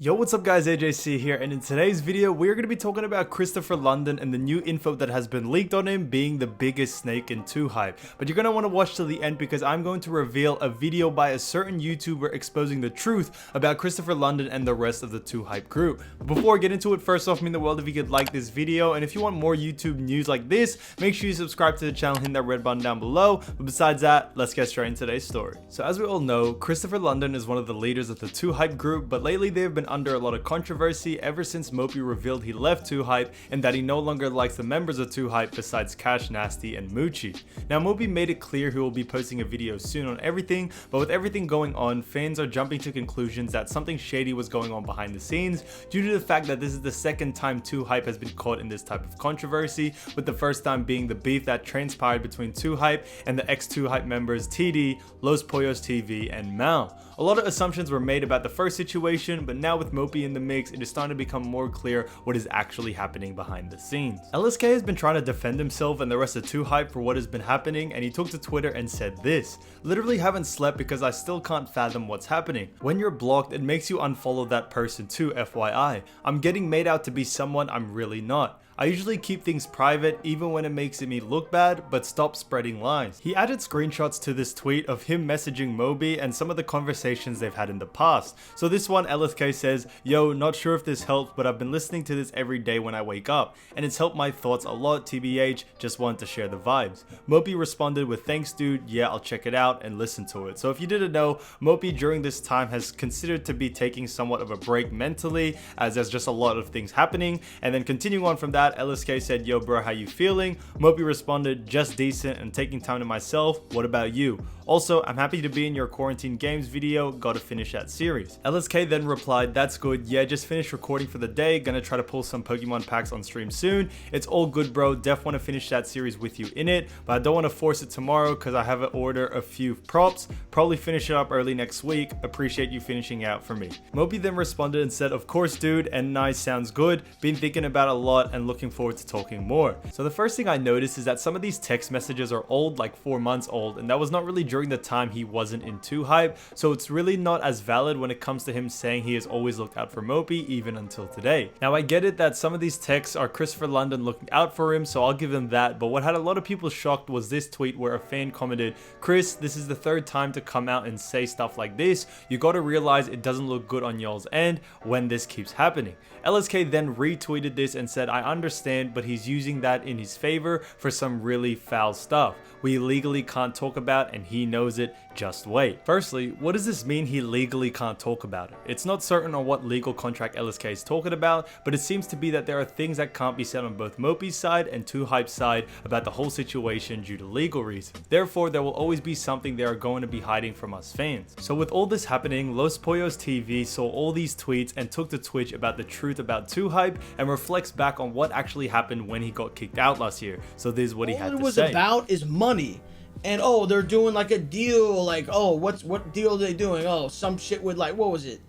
Yo, what's up guys, AJC here, and in today's video we're going to be talking about Kristopher London and the new info that has been leaked on him being the biggest snake in 2 Hype. But you're going to want to watch till the end because I'm going to reveal a video by a certain YouTuber exposing the truth about Kristopher London and the rest of the 2 Hype group. But before I get into it, first off, mean the world if you could like this video, and if you want more YouTube news like this, make sure you subscribe to the channel, hit that red button down below. But besides that, let's get straight into today's story. So as we all know, Kristopher London is one of the leaders of the 2 Hype group, but lately they have been under a lot of controversy ever since Mopi revealed he left 2 Hype and that he no longer likes the members of 2 Hype besides Cash, Nasty, and Moochie. Now Mopi made it clear he will be posting a video soon on everything, but with everything going on, fans are jumping to conclusions that something shady was going on behind the scenes due to the fact that this is the second time 2 Hype has been caught in this type of controversy, with the first time being the beef that transpired between 2 Hype and the ex-2 Hype members TD, Los Pollos TV, and Mal. A lot of assumptions were made about the first situation, but now with Mopi in the mix, it is starting to become more clear what is actually happening behind the scenes. LSK has been trying to defend himself and the rest of 2 Hype for what has been happening, and he took to Twitter and said this: "Literally haven't slept because I still can't fathom what's happening. When you're blocked, it makes you unfollow that person too, FYI. I'm getting made out to be someone I'm really not. I usually keep things private even when it makes me look bad, but stop spreading lies." He added screenshots to this tweet of him messaging Moby and some of the conversations they've had in the past. So this one, LSK says, "Yo, not sure if this helps, but I've been listening to this every day when I wake up, and it's helped my thoughts a lot, TBH, just wanted to share the vibes." Mopi responded with, "Thanks dude, yeah, I'll check it out and listen to it." So if you didn't know, Mopi during this time has considered to be taking somewhat of a break mentally, as there's just a lot of things happening. And then continuing on from that, LSK said, "Yo bro, how you feeling?" Mopi responded, "Just decent and taking time to myself. What about you? Also, I'm happy to be in your quarantine games video, gotta finish that series." LSK then replied, "That's good, yeah, just finished recording for the day, gonna try to pull some Pokemon packs on stream soon. It's all good bro, def wanna finish that series with you in it, but I don't wanna force it tomorrow cause I have to order a few props, probably finish it up early next week, appreciate you finishing out for me." Mopi then responded and said, "Of course dude, and nice, sounds good, been thinking about it a lot and looking forward to talking more." So the first thing I noticed is that some of these text messages are old, like 4 months old, and that was not really during the time he wasn't in 2 Hype, so it's really not as valid when it comes to him saying he has always looked out for Mopi even until today. Now I get it that some of these texts are Kristopher London looking out for him, so I'll give him that, but what had a lot of people shocked was this tweet where a fan commented, "Chris, this is the 3rd time to come out and say stuff like this. You gotta realize it doesn't look good on y'all's end when this keeps happening." LSK then retweeted this and said, "I understand, but he's using that in his favor for some really foul stuff we legally can't talk about and he knows it, just wait." Firstly, what does this mean he legally can't talk about it? It's not certain on what legal contract LSK is talking about, but it seems to be that there are things that can't be said on both Mopi's side and 2 Hype's side about the whole situation due to legal reasons. Therefore, there will always be something they are going to be hiding from us fans. So with all this happening, Los Pollos TV saw all these tweets and took to Twitch about the truth about 2 Hype and reflects back on what actually happened when he got kicked out last year. So this is what he had to say. All it was about is money. And oh, they're doing like a deal, like, oh, what deal are they doing? Oh, some shit with like, what was it?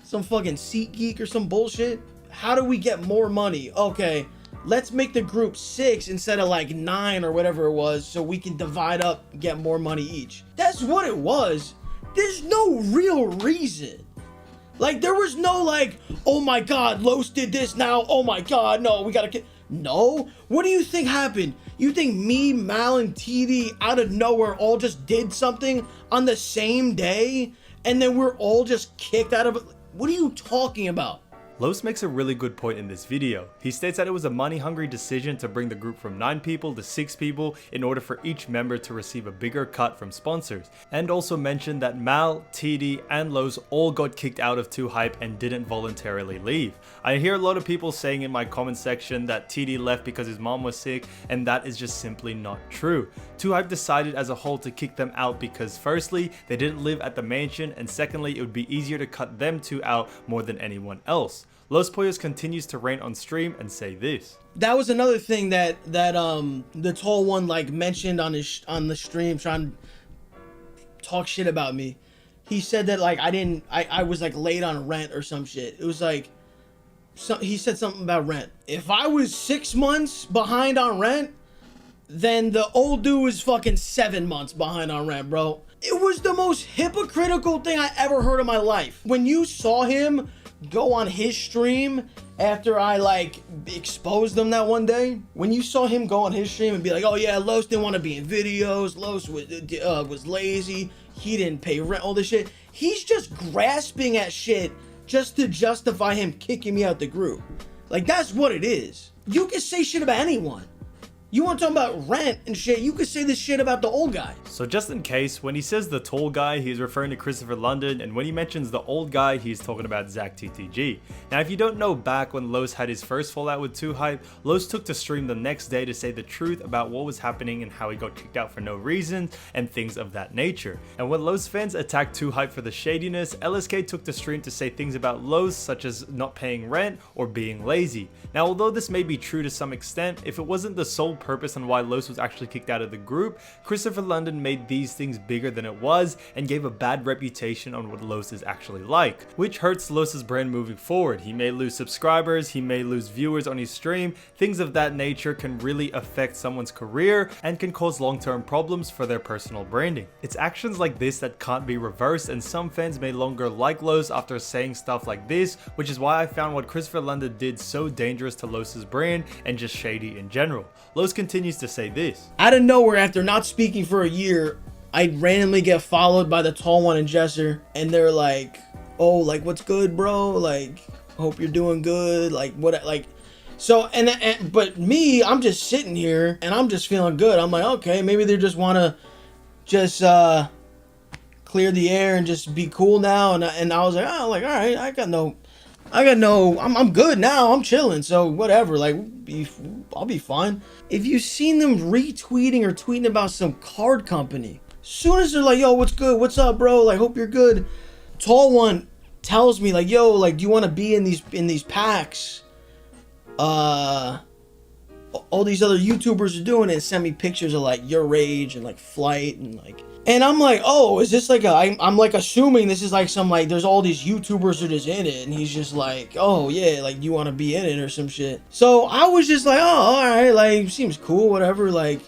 Some fucking SeatGeek or some bullshit? How do we get more money? Okay, let's make the group 6 instead of like 9 or whatever it was so we can divide up and get more money each. That's what it was. There's no real reason. Like, there was no like, oh my god, Los did this now, oh my god, no, we gotta get... No? What do you think happened? You think me, Mal, and TD out of nowhere all just did something on the same day and then we're all just kicked out of it? What are you talking about? Los makes a really good point in this video. He states that it was a money-hungry decision to bring the group from 9 people to 6 people in order for each member to receive a bigger cut from sponsors, and also mentioned that Mal, TD, and Los all got kicked out of 2 Hype and didn't voluntarily leave. I hear a lot of people saying in my comment section that TD left because his mom was sick, and that is just simply not true. 2 Hype decided as a whole to kick them out because firstly, they didn't live at the mansion, and secondly, it would be easier to cut them 2 out more than anyone else. Los Pollos continues to rant on stream and say this: "That was another thing that the tall one like mentioned on the stream, trying to talk shit about me. He said that like I was like late on rent or some shit. It was like he said something about rent. If I was 6 months behind on rent, then the old dude was fucking 7 months behind on rent, bro. It was the most hypocritical thing I ever heard in my life. When you saw him go on his stream after I like exposed them that one day? When you saw him go on his stream and be like, oh yeah, Los didn't want to be in videos, Los was lazy, he didn't pay rent, all this shit. He's just grasping at shit just to justify him kicking me out the group. Like, that's what it is. You can say shit about anyone. You want to talk about rent and shit, you could say this shit about the old guy. So just in case, when he says the tall guy, he's referring to Kristopher London, and when he mentions the old guy, he's talking about Zach TTG. Now, if you don't know, back when Los had his first fallout with 2Hype, Los took to stream the next day to say the truth about what was happening and how he got kicked out for no reason, and things of that nature. And when Los fans attacked 2Hype for the shadiness, LSK took to stream to say things about Los, such as not paying rent or being lazy. Now, although this may be true to some extent, if it wasn't the sole purpose on why Los was actually kicked out of the group, Kristopher London made these things bigger than it was and gave a bad reputation on what Los is actually like, which hurts Los's brand moving forward. He may lose subscribers, he may lose viewers on his stream. Things of that nature can really affect someone's career and can cause long-term problems for their personal branding. It's actions like this that can't be reversed, and some fans may longer like Los after saying stuff like this, which is why I found what Kristopher London did so dangerous to Los's brand and just shady in general. Los continues to say this. Out of nowhere, after not speaking for a year, I randomly get followed by the tall one and Jesser, and they're like, oh, like, what's good, bro? Like, hope you're doing good. Like, what, like, so, but me, I'm just sitting here, and I'm just feeling good. I'm like, okay, maybe they just want to just, clear the air and just be cool now. And I was like, oh, like, all right, I'm good now. I'm chilling. So whatever, like, I'll be fine. If you've seen them retweeting or tweeting about some card company, soon as they're like, yo, what's good? What's up, bro? Like, hope you're good. Tall one tells me like, yo, like, do you want to be in these packs? All these other YouTubers are doing it. Send me pictures of like your age and like flight and like. And I'm like, oh, is this like I'm like assuming this is like some like there's all these YouTubers that is in it, and he's just like, oh yeah, like you want to be in it or some shit. So I was just like, oh, all right, like seems cool, whatever. Like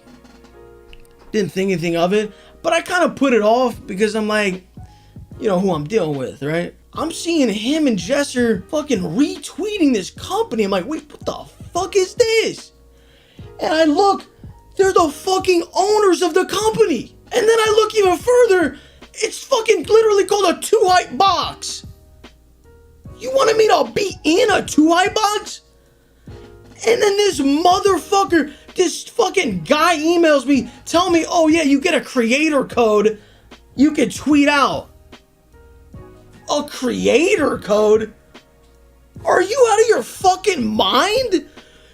didn't think anything of it, but I kind of put it off because I'm like, you know who I'm dealing with, right? I'm seeing him and Jesser fucking retweeting this company. I'm like, wait, what the fuck is this? And I look, they're the fucking owners of the company. And then I look even further, it's fucking literally called a 2Hype box. You wanted me to be in a 2Hype box? And then this motherfucker, this fucking guy emails me, telling me, oh yeah, you get a creator code, you can tweet out. A creator code? Are you out of your fucking mind?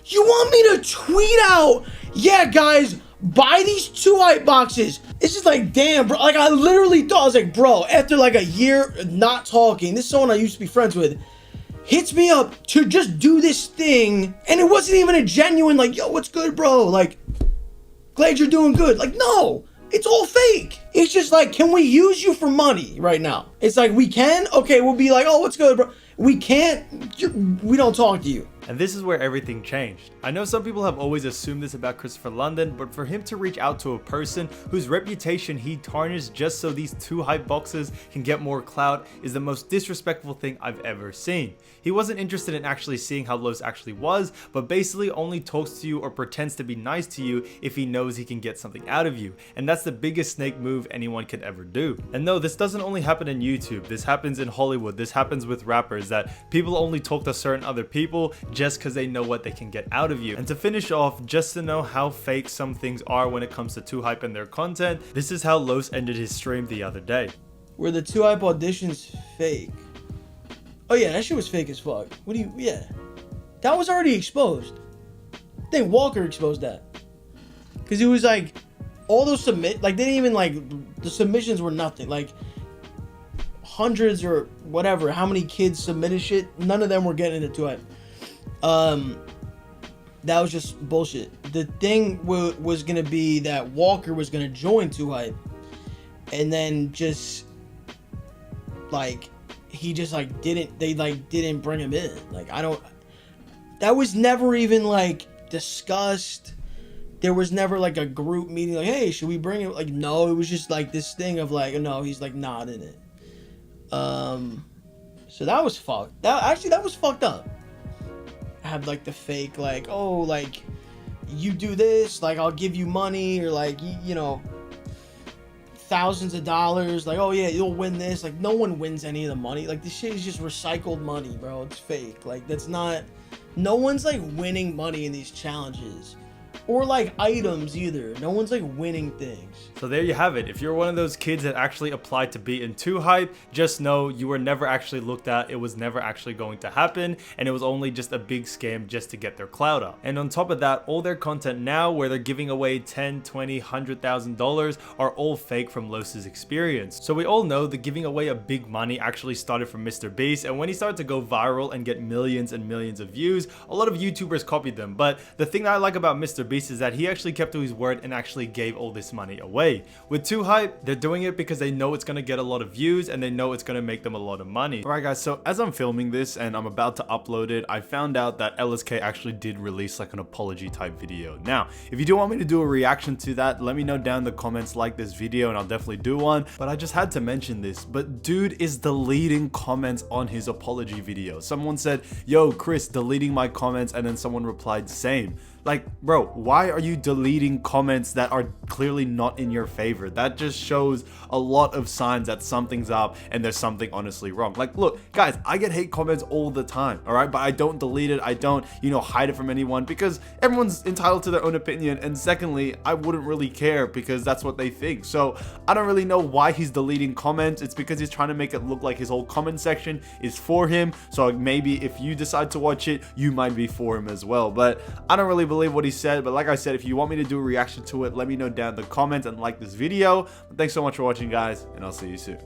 You want me to tweet out, yeah guys, buy these 2Hype boxes. It's just like, damn, bro. Like, I literally thought, I was like, bro, after like a year not talking, this is someone I used to be friends with, hits me up to just do this thing, and it wasn't even a genuine, like, yo, what's good, bro? Like, glad you're doing good. Like, no, it's all fake. It's just like, can we use you for money right now? It's like, we can? Okay, we'll be like, oh, what's good, bro? We can't, we don't talk to you. And this is where everything changed. I know some people have always assumed this about Kristopher London, but for him to reach out to a person whose reputation he tarnished just so these 2Hype boxes can get more clout is the most disrespectful thing I've ever seen. He wasn't interested in actually seeing how Los actually was, but basically only talks to you or pretends to be nice to you if he knows he can get something out of you. And that's the biggest snake move anyone could ever do. And no, this doesn't only happen in YouTube. This happens in Hollywood. This happens with rappers, that people only talk to certain other people just because they know what they can get out of you. And to finish off, just to know how fake some things are when it comes to 2Hype and their content, this is how Los ended his stream the other day. Were the 2Hype auditions fake? Oh yeah, that shit was fake as fuck. What do you, yeah. That was already exposed. I think Walker exposed that. Cause it was like, all those like they didn't even like, the submissions were nothing. Like, hundreds or whatever, how many kids submitted shit, none of them were getting into 2Hype. That was just bullshit. The thing was gonna be that Walker was gonna join 2Hype, and then just like he just like didn't bring him in. Like that was never even like discussed. There was never like a group meeting like, hey, should we bring him? Like, so it was just like this thing of like, no, he's like not in it. So So that was fucked. That was fucked up. Have like the fake, like, oh, like, you do this, like, I'll give you money, or like, you know, thousands of dollars, like, oh yeah, you'll win this. Like, no one wins any of the money. Like, this shit is just recycled money, bro. It's fake. Like, that's not, no one's like winning money in these challenges, or like items either. No one's like winning things. So there you have it. If you're one of those kids that actually applied to be in 2 Hype, just know you were never actually looked at. It was never actually going to happen, and it was only just a big scam just to get their clout up. And on top of that, all their content now where they're giving away $10, $20, $100,000 are all fake from Los's experience. So we all know the giving away of big money actually started from Mr. Beast, and when he started to go viral and get millions and millions of views, a lot of YouTubers copied them. But the thing that I like about Mr. Beast is that he actually kept to his word and actually gave all this money away. With 2 Hype, they're doing it because they know it's going to get a lot of views and they know it's going to make them a lot of money. Alright guys, so as I'm filming this and I'm about to upload it, I found out that LSK actually did release like an apology type video. Now, if you do want me to do a reaction to that, let me know down in the comments, like this video, and I'll definitely do one. But I just had to mention this, but dude is deleting comments on his apology video. Someone said, yo Chris, deleting my comments, and then someone replied same. Like, bro, why are you deleting comments that are clearly not in your favor? That just shows a lot of signs that something's up and there's something honestly wrong. Like, look, guys, I get hate comments all the time, all right? But I don't delete it. I don't, hide it from anyone because everyone's entitled to their own opinion. And secondly, I wouldn't really care because that's what they think. So I don't really know why he's deleting comments. It's because he's trying to make it look like his whole comment section is for him. So maybe if you decide to watch it, you might be for him as well. But I don't really believe what he said. But like I said, if you want me to do a reaction to it, let me know down in the comments and like this video. But thanks so much for watching, guys, and I'll see you soon.